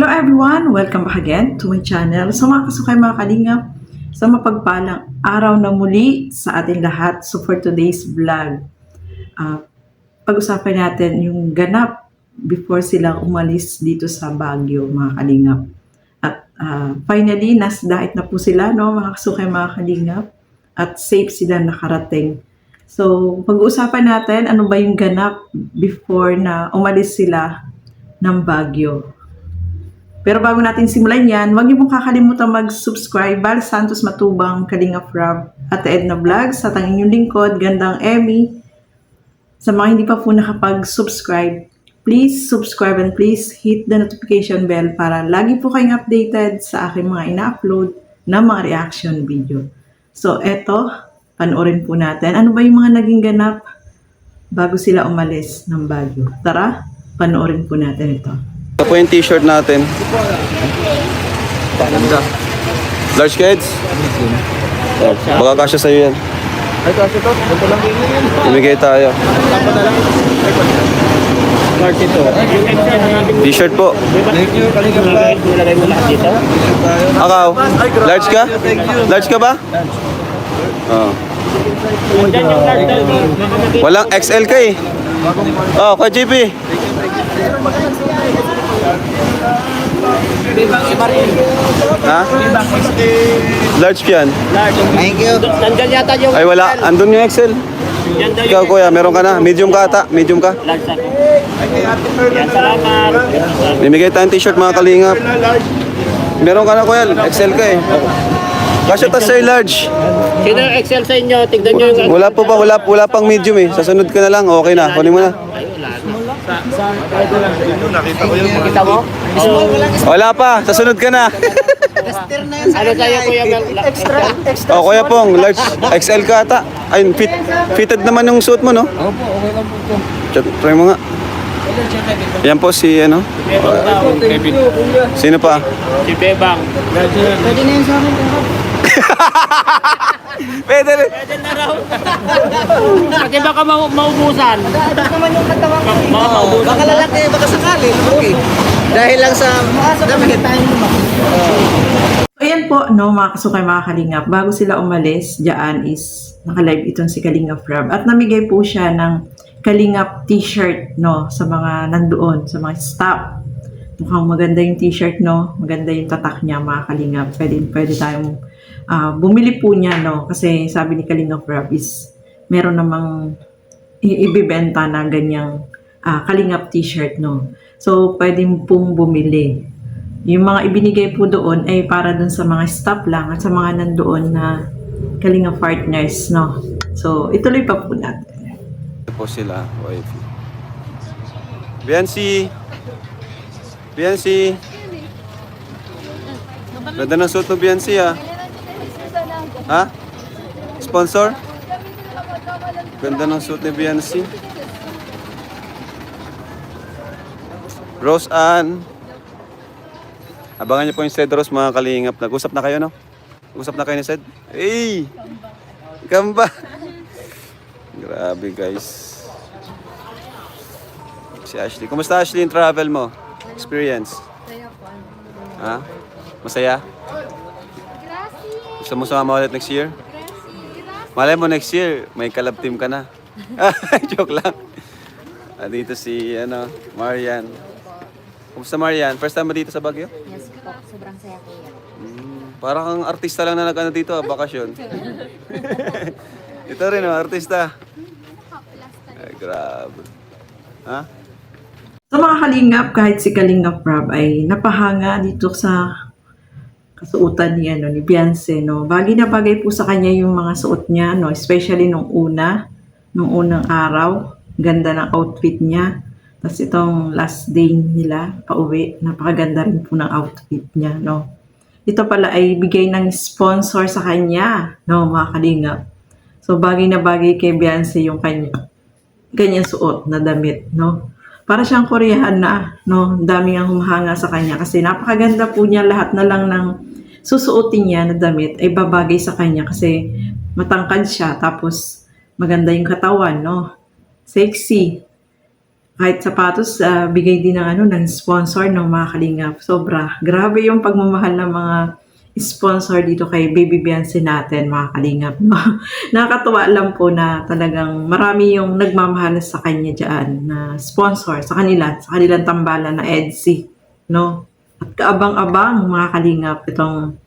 Hello everyone! Welcome back again to my channel. So mga kasukay, mga kalingap, sa mapagpalang araw na muli sa ating lahat. So for today's vlog, pag-usapan natin yung ganap before sila umalis dito sa Baguio, mga kalingap. At finally, nasdait na po sila, no, mga kasukay, mga kalingap. At safe sila nakarating. So pag-uusapan natin ano ba yung ganap before na umalis sila ng Baguio. Pero bago natin simulan yan, huwag niyo pong kakalimutan mag-subscribe. Val Santos Matubang, Kalingap Rob, at Edna Vlogs, at ang inyong lingkod, Gandang Emmy. Sa mga hindi pa po nakapag-subscribe, please subscribe and please hit the notification bell para lagi po kayong updated sa aking mga ina-upload na mga reaction video. So eto, panoorin po natin. Ano ba yung mga naging ganap bago sila umalis ng Baguio? Tara, panoorin po natin ito. Ito po yung t-shirt natin. Ganda. Large kids? Baka kasya sa'yo yan. Ay, kasi to, ito lang yun. Imigay tayo. Dapat na lang. Large ito. T-shirt po. Nilagay mo lahat dito. Akaw, large ka? Large ka ba? Oo. Walang XL ka eh. Oh, kwa JP. Ha? Large yan. Thank you. Nandyan yata yung... Ay wala, andun yung XL. Ikaw kuya, meron ka na. Medium ka ata, medium ka. Large ako. Yan, salamat. Mimigay tayong t-shirt mga kalingap. Meron ka na kuya, XL ka eh. Kasya tas sa'yo large. Sino yung Excel sa inyo? Tignan nyo yung... Wala po pa, wala pang medium eh. Sasunod ka na lang, okay na. Kunin mo na. Ay, wala na. Nakita mo? Wala pa, sasunod ka na. Ano sa'yo, Kuya Mel? Extra? O kuya pong, large XL ka ata. Ay, fitted naman yung suit mo no? Opo, okay lang po ito. Try mo nga. Yan po si ano. Kevin. Sino pa? Si Bebang. Pwede na yun sa akin. Pwede rin. Pwede na raw. Kasi baka maubusan. Baka naman yung katawan ko. Maubusan. Baka lalaki, baka sakali. Okay. Dahil lang sa damit. Ayan po, no, mga kasukay, mga kalingap. Bago sila umalis, dyan is naka-live itong si Kalingap Rob. At namigay po siya ng Kalingap t-shirt, no, sa mga nandoon, sa mga staff. Mukhang maganda yung t-shirt, no. Maganda yung tatak niya, mga kalingap. Pwede tayong bumili po niya, no. Kasi sabi ni Kalingap Rob is meron namang ibibenta na ganyang Kalingap t-shirt, no. So, pwede pong bumili. Yung mga ibinigay po doon ay para dun sa mga staff lang at sa mga nandoon na Kalingap partners, no. So, ituloy pa po natin. Ito po sila, wifey. Biancy. Biancy. Ganda ng suit mo, Biancy ah. Ha? Sponsor? Ganda ng suit ni Biancy. Rose Ann. Abangan niyo po yung Sed Rose, mga kalingap. Nag-usap na kayo, no? Nag-usap na kayo ni Sed? Hey! Gamba! Grabe, guys. Si Ashley. Kumusta, Ashley, yung travel mo? Experience? Ha? Masaya? Gusto mo sumama ulit next year? Malay mo next year, may collab team ka na. Joke lang. Dito si, Marian. Kumusta, Marian? First time mo dito sa Baguio? Yes po, sobrang saya kuya. Parang kang artista lang na nag-ano dito, bakasyon. Ito rin, artista. Ay, grabe. Ha? So mga kalingap, kahit si Kalingap Rob ay napahanga dito sa kasuotan ni Beyonce, no. Bagay na bagay po sa kanya yung mga suot niya, no, especially nung unang araw, ganda ng outfit niya. Tapos itong last day nila pauwi, napakaganda rin po ng outfit niya, no. Ito pala ay bigay ng sponsor sa kanya, no, mga kalingap. So bagay na bagay kay Beyonce yung kanyang suot na damit, no. Para siyang Korean na, no. Daming ang humahanga sa kanya kasi napakaganda po niya. Lahat na lang ng susuotin niya na damit ay babagay sa kanya kasi matangkad siya tapos maganda yung katawan, no. Sexy. Kahit sapatos, bigay din ng ng sponsor ng mga kalingap. Sobra. Grabe yung pagmamahal ng mga sponsor dito kay Baby Beyonce natin, mga kalingap. No? Nakakatuwa lang po na talagang marami yung nagmamahal sa kanya dyan na sponsor sa kanilang tambalan na EDSI. No? At kaabang-abang, mga kalingap, itong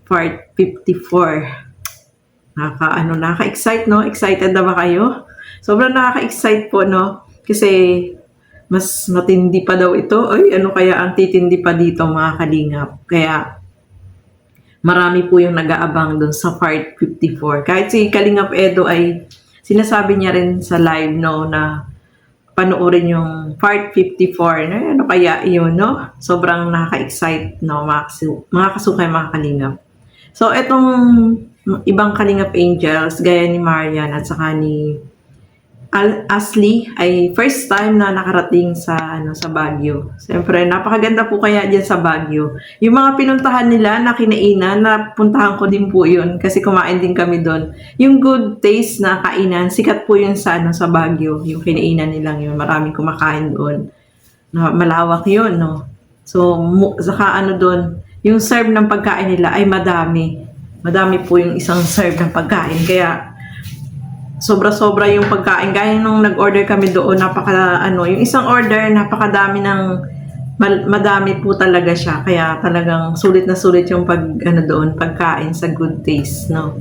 part 54. Nakaka-excite, no? Excited na ba kayo? Sobrang nakaka-excite po, no? Kasi mas matindi pa daw ito. Ay, ano kaya ang titindi pa dito, mga kalingap? Kaya marami po yung nag-aabang dun sa part 54. Kahit si Kalingap Edo ay sinasabi niya rin sa live, no, na panoorin yung part 54. Ano kaya yun, no? Sobrang nakaka-excite, no, mga kasukay, mga kalingap. So, etong ibang Kalingap Angels, gaya ni Marian at saka ni Ashley, ay first time na nakarating sa Baguio. Siyempre, napakaganda po kaya diyan sa Baguio. Yung mga pinuntahan nila na kinainan, napuntahan ko din po yun kasi kumain din kami doon. Yung Good Taste na kainan, sikat po yun sa Baguio. Yung kinainan nilang yun, maraming kumakain doon. Malawak yun, no? So, saka doon, yung serve ng pagkain nila ay madami. Madami po yung isang serve ng pagkain. Kaya, sobra-sobra yung pagkain. Gaya nung nag-order kami doon, yung isang order, napakadami madami po talaga siya. Kaya talagang sulit na sulit yung pagkain sa Good Taste, no?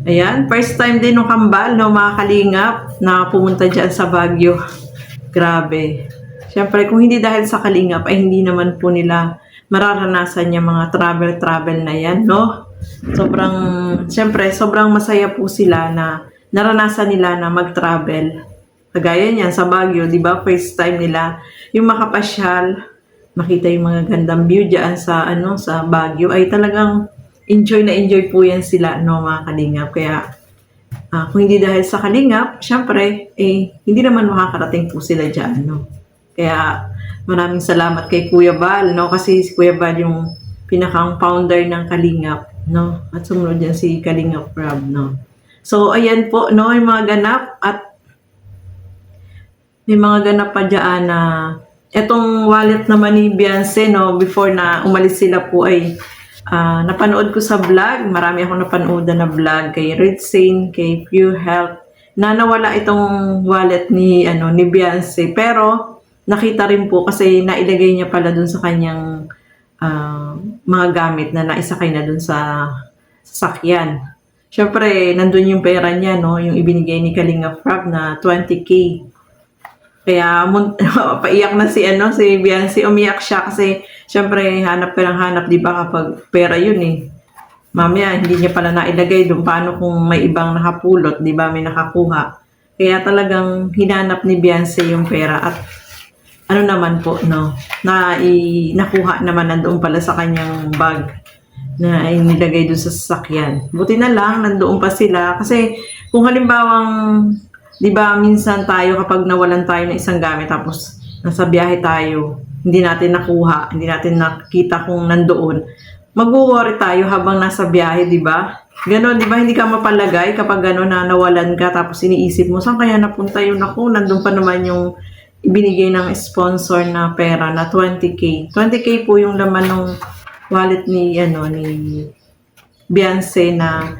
Ayan, first time din nung kambal, no, mga kalingap, na pumunta dyan sa Baguio. Grabe. Siyempre, kung hindi dahil sa kalingap, ay hindi naman po nila mararanasan yung mga travel na yan, no? Siyempre, sobrang masaya po sila na naranasan nila na mag-travel. Kagaya niyan sa Baguio, di ba? First time nila yung makapasyal, makita yung mga gandang view diyan sa Baguio, ay talagang enjoy na enjoy po yan sila, no, mga kalingap. Kaya kung hindi dahil sa kalingap, syempre hindi naman makakarating po sila diyan, no. Kaya maraming salamat kay Kuya Bal, no, kasi si Kuya Bal yung pinakang founder ng Kalingap, no. At sumunod yan si Kalingap Rob, no. So, ayan po, no, yung mga ganap at may mga ganap pa dyan na etong wallet naman ni Beyonce, no, before na umalis sila po ay napanood ko sa vlog. Marami akong napanood na vlog kay Red Saint, kay Pure Health, na nawala itong wallet ni Beyonce. Pero, nakita rin po kasi nailagay niya pala dun sa kanyang mga gamit na naisakay na dun sa sasakyan. Siyempre, nandun yung pera niya, no? Yung ibinigay ni Kalingap Rob na 20K. Kaya, paiyak na si Beyonce. Umiyak siya kasi, siyempre, hanap ka ng hanap, di ba, kapag pera yun eh. Mamaya, hindi niya pala nailagay doon. Paano kung may ibang nakapulot, di ba, may nakakuha. Kaya talagang hinanap ni Beyonce yung pera at naman po, no? Nakuha naman nandoon pala sa kanyang bag na ay nilagay doon sa sasakyan. Buti na lang, nandoon pa sila. Kasi kung halimbawang, di ba, minsan tayo kapag nawalan tayo ng isang gamit tapos nasa biyahe tayo, hindi natin nakuha, hindi natin nakita kung nandoon, mag-worry tayo habang nasa biyahe, di ba? Ganon, di ba, hindi ka mapalagay kapag gano'n na nawalan ka tapos iniisip mo, saan kaya napunta yun ako? Nandun pa naman yung ibinigay ng sponsor na pera na 20K. 20K po yung laman ng wallet ni Beyonce na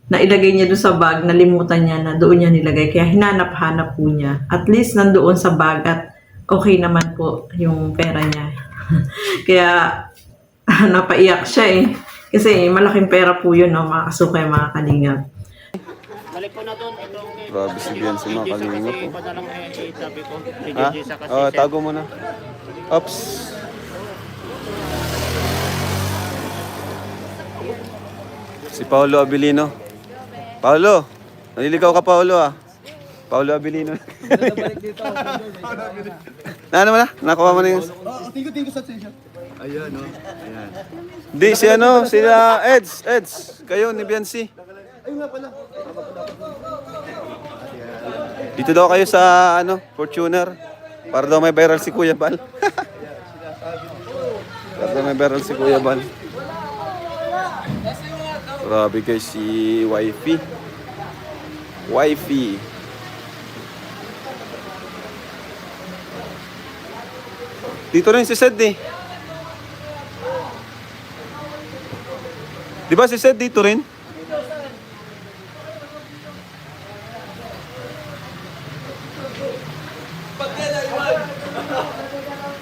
ilagay niya doon sa bag, nalimutan niya na doon niya nilagay. Kaya hinanap-hanap po niya. At least nandoon sa bag at okay naman po yung pera niya. Kaya napaiyak siya eh. Kasi malaking pera po yun, no, mga kasukay, mga kalingap. Balik po na doon. Grabe si Beyonce, mga kalingap po. Padalang sabi ko. Tago mo na. Oops. Si Paolo Abilino. Paolo, naliligaw ka, Paolo, ah. Paolo Abilino. Ano mo na? Nakuha mo na yung... Tingko sa sensya. Ayan, no? Ayan. Di, sila Eds. Kayo ni Beyonce. Ayun nga pala. Dito daw kayo sa, Fortuner. Para daw may viral si Kuya Bal. Para daw may viral si Kuya Bal. Grabe guys, si Wifey. Dito rin si Sed eh. Di ba si Sed dito rin?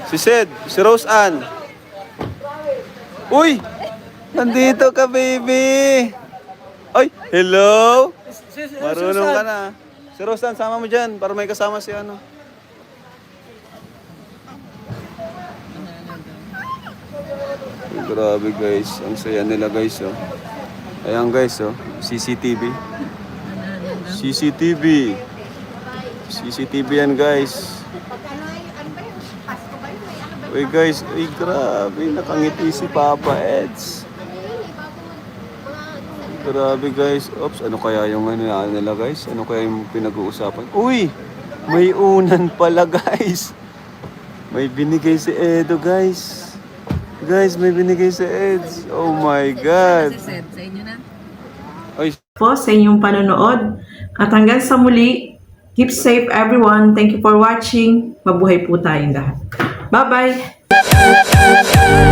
Si Sed, si Rose Ann. Uy! Nandito ka, baby! Ay, hello! Marunong ka na. Si Rose Ann, sama mo dyan para may kasama si ano. Ay, grabe guys, ang saya nila guys oh. Ayan guys oh, CCTV. CCTV. CCTV yan guys. Uy guys, uy grabe, nakangiti si Papa Eds. Grabe guys, oops, ano kaya yung ano nila guys? Ano kaya yung pinag-uusapan? Uy, may unan pala guys. May binigay si Edo guys. Guys, may binigay si Eds. Oh my God. Sa inyo na. Ay, Po sa inyong panonood. At hanggang sa muli, keep safe everyone. Thank you for watching. Mabuhay po tayong lahat. Bye-bye!